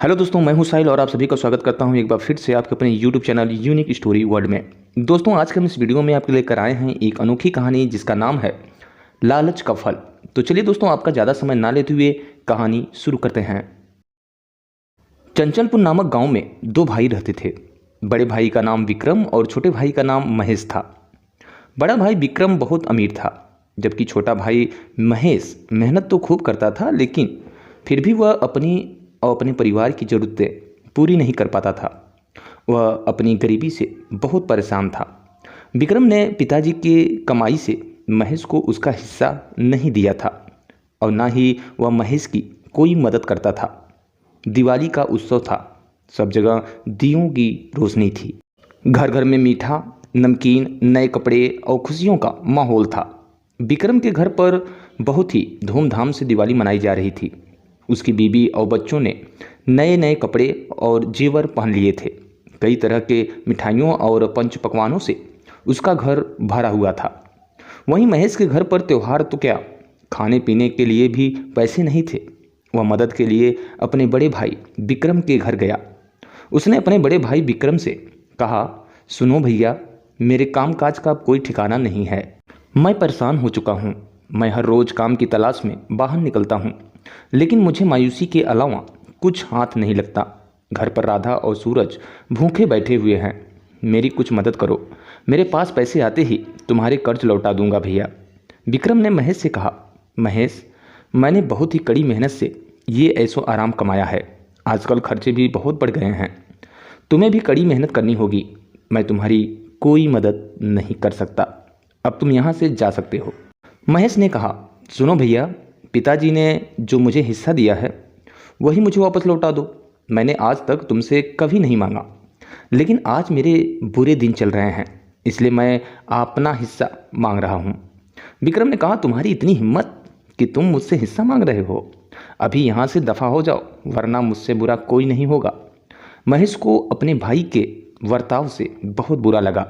Hello दोस्तों, मैं हूं साहिल और आप सभी का स्वागत करता हूं एक बार फिर से आपके अपने YouTube channel unique story world में। दोस्तों, आज के हम इस वीडियो में आपके लेकर आए हैं एक अनोखी कहानी जिसका नाम है लालच का फल। तो चलिए दोस्तों, आपका ज़्यादा समय ना लेते हुए कहानी शुरू करते हैं। चंचलपुर नामक गाँव में दो भाई रहते थे। बड़े भाई का नाम विक्रम और छोटे भाई का नाम महेश था। बड़ा भाई विक्रम बहुत अमीर था, जबकि छोटा भाई महेश मेहनत तो खूब करता था, लेकिन फिर भी वह अपनी और अपने परिवार की ज़रूरतें पूरी नहीं कर पाता था। वह अपनी गरीबी से बहुत परेशान था। विक्रम ने पिताजी की कमाई से महेश को उसका हिस्सा नहीं दिया था और ना ही वह महेश की कोई मदद करता था। दिवाली का उत्सव था, सब जगह दियों की रोशनी थी। घर घर में मीठा, नमकीन, नए कपड़े और खुशियों का माहौल था। विक्रम के घर पर बहुत ही धूमधाम से दिवाली मनाई जा रही थी। उसकी बीवी और बच्चों ने नए नए कपड़े और जेवर पहन लिए थे। कई तरह के मिठाइयों और पंच पकवानों से उसका घर भरा हुआ था। वहीं महेश के घर पर त्यौहार तो क्या, खाने पीने के लिए भी पैसे नहीं थे। वह मदद के लिए अपने बड़े भाई विक्रम के घर गया। उसने अपने बड़े भाई विक्रम से कहा, सुनो भैया, मेरे कामकाज का कोई ठिकाना नहीं है। मैं परेशान हो चुका हूँ। मैं हर रोज़ काम की तलाश में बाहर निकलता हूँ, लेकिन मुझे मायूसी के अलावा कुछ हाथ नहीं लगता। घर पर राधा और सूरज भूखे बैठे हुए हैं। मेरी कुछ मदद करो। मेरे पास पैसे आते ही तुम्हारे कर्ज लौटा दूंगा भैया। विक्रम ने महेश से कहा, महेश, मैंने बहुत ही कड़ी मेहनत से ये ऐसो आराम कमाया है। आजकल खर्चे भी बहुत बढ़ गए हैं। तुम्हें भी कड़ी मेहनत करनी होगी। मैं तुम्हारी कोई मदद नहीं कर सकता। अब तुम यहाँ से जा सकते हो। महेश ने कहा, सुनो भैया, पिताजी ने जो मुझे हिस्सा दिया है वही मुझे वापस लौटा दो। मैंने आज तक तुमसे कभी नहीं मांगा, लेकिन आज मेरे बुरे दिन चल रहे हैं, इसलिए मैं अपना हिस्सा मांग रहा हूँ। विक्रम ने कहा, तुम्हारी इतनी हिम्मत कि तुम मुझसे हिस्सा मांग रहे हो? अभी यहाँ से दफ़ा हो जाओ, वरना मुझसे बुरा कोई नहीं होगा। महेश को अपने भाई के वर्ताव से बहुत बुरा लगा।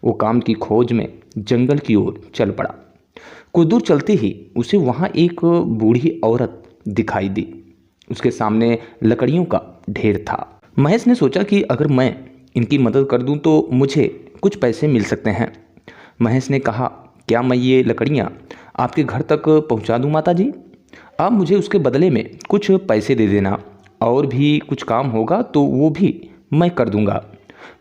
वो काम की खोज में जंगल की ओर चल पड़ा। कुछ दूर चलते ही उसे वहाँ एक बूढ़ी औरत दिखाई दी। उसके सामने लकड़ियों का ढेर था। महेश ने सोचा कि अगर मैं इनकी मदद कर दूं तो मुझे कुछ पैसे मिल सकते हैं। महेश ने कहा, क्या मैं ये लकड़ियाँ आपके घर तक पहुँचा दूं माता जी? आप मुझे उसके बदले में कुछ पैसे दे देना, और भी कुछ काम होगा तो वो भी मैं कर दूंगा।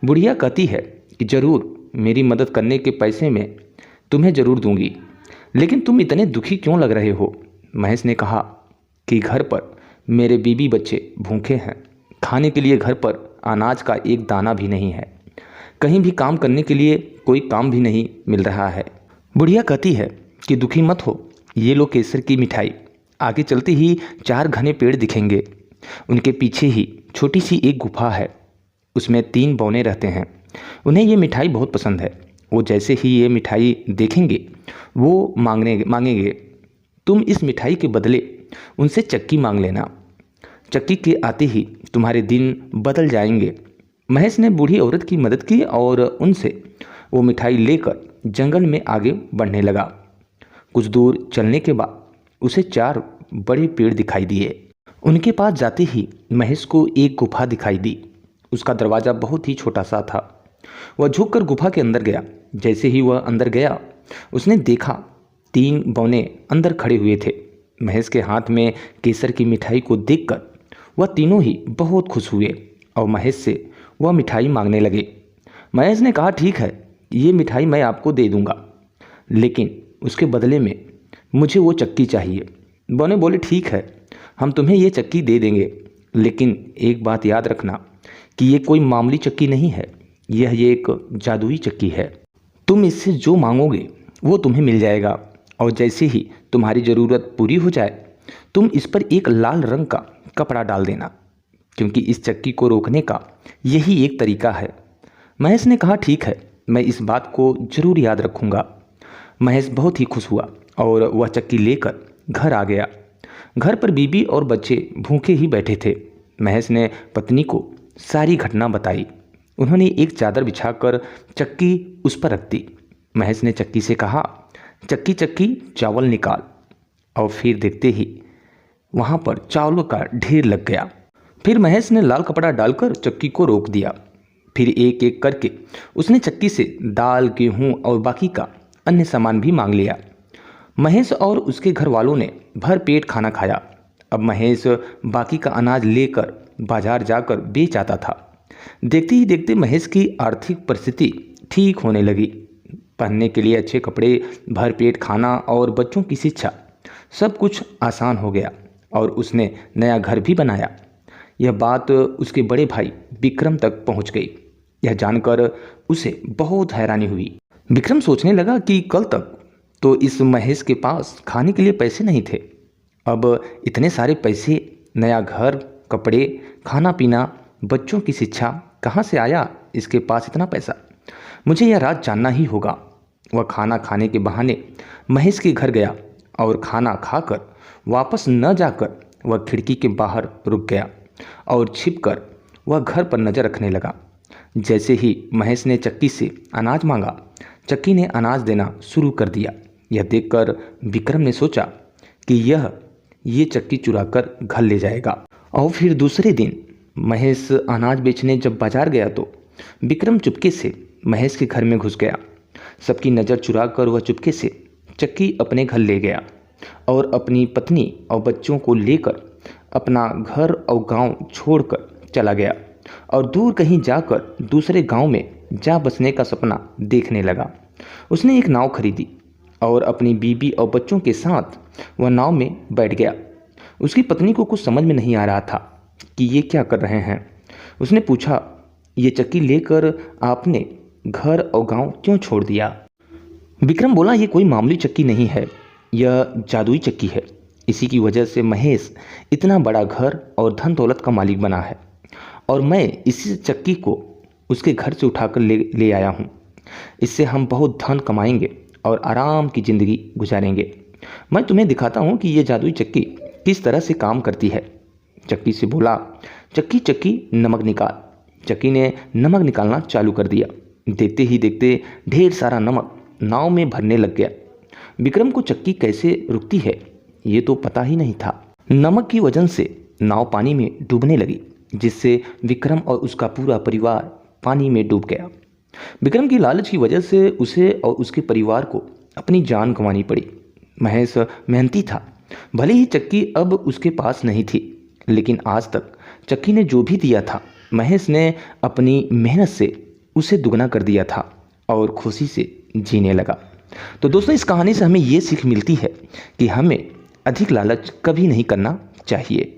बुढ़िया कहती है कि ज़रूर, मेरी मदद करने के पैसे मैं तुम्हें ज़रूर दूंगी, लेकिन तुम इतने दुखी क्यों लग रहे हो? महेश ने कहा कि घर पर मेरे बीवी बच्चे भूखे हैं। खाने के लिए घर पर अनाज का एक दाना भी नहीं है। कहीं भी काम करने के लिए कोई काम भी नहीं मिल रहा है। बुढ़िया कहती है कि दुखी मत हो, ये लो केसर की मिठाई। आगे चलते ही 4 घने पेड़ दिखेंगे। उनके पीछे ही छोटी सी एक गुफा है, उसमें 3 बौने रहते हैं। उन्हें ये मिठाई बहुत पसंद है। वो जैसे ही ये मिठाई देखेंगे वो मांगेंगे। तुम इस मिठाई के बदले उनसे चक्की मांग लेना। चक्की के आते ही तुम्हारे दिन बदल जाएंगे। महेश ने बूढ़ी औरत की मदद की और उनसे वो मिठाई लेकर जंगल में आगे बढ़ने लगा। कुछ दूर चलने के बाद उसे 4 बड़े पेड़ दिखाई दिए। उनके पास जाते ही महेश को एक गुफा दिखाई दी। उसका दरवाज़ा बहुत ही छोटा सा था। वह झुककर गुफा के अंदर गया। जैसे ही वह अंदर गया, उसने देखा 3 बौने अंदर खड़े हुए थे। महेश के हाथ में केसर की मिठाई को देखकर वह तीनों ही बहुत खुश हुए और महेश से वह मिठाई मांगने लगे। महेश ने कहा, ठीक है, ये मिठाई मैं आपको दे दूंगा, लेकिन उसके बदले में मुझे वो चक्की चाहिए। बौने बोले, ठीक है, हम तुम्हें ये चक्की दे देंगे, लेकिन एक बात याद रखना कि ये कोई मामूली चक्की नहीं है। यह एक जादुई चक्की है। तुम इससे जो मांगोगे वो तुम्हें मिल जाएगा, और जैसे ही तुम्हारी ज़रूरत पूरी हो जाए तुम इस पर एक लाल रंग का कपड़ा डाल देना, क्योंकि इस चक्की को रोकने का यही एक तरीका है। महेश ने कहा, ठीक है, मैं इस बात को ज़रूर याद रखूँगा। महेश बहुत ही खुश हुआ और वह चक्की लेकर घर आ गया। घर पर बीवी और बच्चे भूखे ही बैठे थे। महेश ने पत्नी को सारी घटना बताई। उन्होंने एक चादर बिछाकर चक्की उस पर रख दी। महेश ने चक्की से कहा, चक्की चक्की चावल निकाल, और फिर देखते ही वहाँ पर चावलों का ढेर लग गया। फिर महेश ने लाल कपड़ा डालकर चक्की को रोक दिया। फिर एक एक करके उसने चक्की से दाल, गेहूं और बाकी का अन्य सामान भी मांग लिया। महेश और उसके घर वालों ने भर पेट खाना खाया। अब महेश बाकी का अनाज लेकर बाजार जाकर बेच आता था। देखते ही देखते महेश की आर्थिक परिस्थिति ठीक होने लगी। पहनने के लिए अच्छे कपड़े, भर पेट खाना और बच्चों की शिक्षा, सब कुछ आसान हो गया और उसने नया घर भी बनाया। यह बात उसके बड़े भाई विक्रम तक पहुंच गई। यह जानकर उसे बहुत हैरानी हुई। विक्रम सोचने लगा कि कल तक तो इस महेश के पास खाने के लिए पैसे नहीं थे, अब इतने सारे पैसे, नया घर, कपड़े, खाना पीना, बच्चों की शिक्षा, कहाँ से आया इसके पास इतना पैसा? मुझे यह राज जानना ही होगा। वह खाना खाने के बहाने महेश के घर गया और खाना खाकर वापस न जाकर वह खिड़की के बाहर रुक गया और छिपकर वह घर पर नज़र रखने लगा। जैसे ही महेश ने चक्की से अनाज मांगा, चक्की ने अनाज देना शुरू कर दिया। यह देखकर विक्रम ने सोचा कि ये चक्की चुरा कर घर ले जाएगा। और फिर दूसरे दिन महेश अनाज बेचने जब बाजार गया तो विक्रम चुपके से महेश के घर में घुस गया। सबकी नज़र चुरा कर वह चुपके से चक्की अपने घर ले गया और अपनी पत्नी और बच्चों को लेकर अपना घर और गांव छोड़कर चला गया और दूर कहीं जाकर दूसरे गांव में जा बसने का सपना देखने लगा। उसने एक नाव खरीदी और अपनी बीवी और बच्चों के साथ वह नाव में बैठ गया। उसकी पत्नी को कुछ समझ में नहीं आ रहा था कि ये क्या कर रहे हैं। उसने पूछा, ये चक्की लेकर आपने घर और गांव क्यों छोड़ दिया? विक्रम बोला, ये कोई मामूली चक्की नहीं है, यह जादुई चक्की है। इसी की वजह से महेश इतना बड़ा घर और धन दौलत का मालिक बना है और मैं इसी चक्की को उसके घर से उठाकर ले आया हूँ। इससे हम बहुत धन कमाएंगे और आराम की ज़िंदगी गुजारेंगे। मैं तुम्हें दिखाता हूँ कि ये जादुई चक्की किस तरह से काम करती है। चक्की से बोला, चक्की चक्की नमक निकाल। चक्की ने नमक निकालना चालू कर दिया। देखते ही देखते ढेर सारा नमक नाव में भरने लग गया। विक्रम को चक्की कैसे रुकती है ये तो पता ही नहीं था। नमक की वजह से नाव पानी में डूबने लगी, जिससे विक्रम और उसका पूरा परिवार पानी में डूब गया। विक्रम की लालच की वजह से उसे और उसके परिवार को अपनी जान गंवानी पड़ी। महेश मेहनती था, भले ही चक्की अब उसके पास नहीं थी, लेकिन आज तक चक्की ने जो भी दिया था महेश ने अपनी मेहनत से उसे दुगना कर दिया था और खुशी से जीने लगा। तो दोस्तों, इस कहानी से हमें ये सीख मिलती है कि हमें अधिक लालच कभी नहीं करना चाहिए।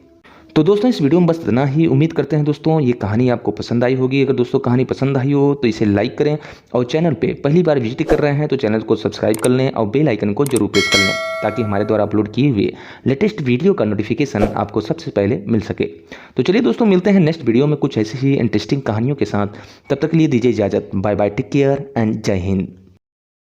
तो दोस्तों, इस वीडियो में बस इतना ही। उम्मीद करते हैं दोस्तों ये कहानी आपको पसंद आई होगी। अगर दोस्तों कहानी पसंद आई हो तो इसे लाइक करें और चैनल पे पहली बार विजिट कर रहे हैं तो चैनल को सब्सक्राइब कर लें और बेल आइकन को जरूर प्रेस कर लें, ताकि हमारे द्वारा अपलोड किए हुए लेटेस्ट वीडियो का नोटिफिकेशन आपको सबसे पहले मिल सके। तो चलिए दोस्तों, मिलते हैं नेक्स्ट वीडियो में कुछ ऐसी ही इंटरेस्टिंग कहानियों के साथ। तब तक के लिए दीजिए इजाज़त। Bye bye, take care and जय हिंद।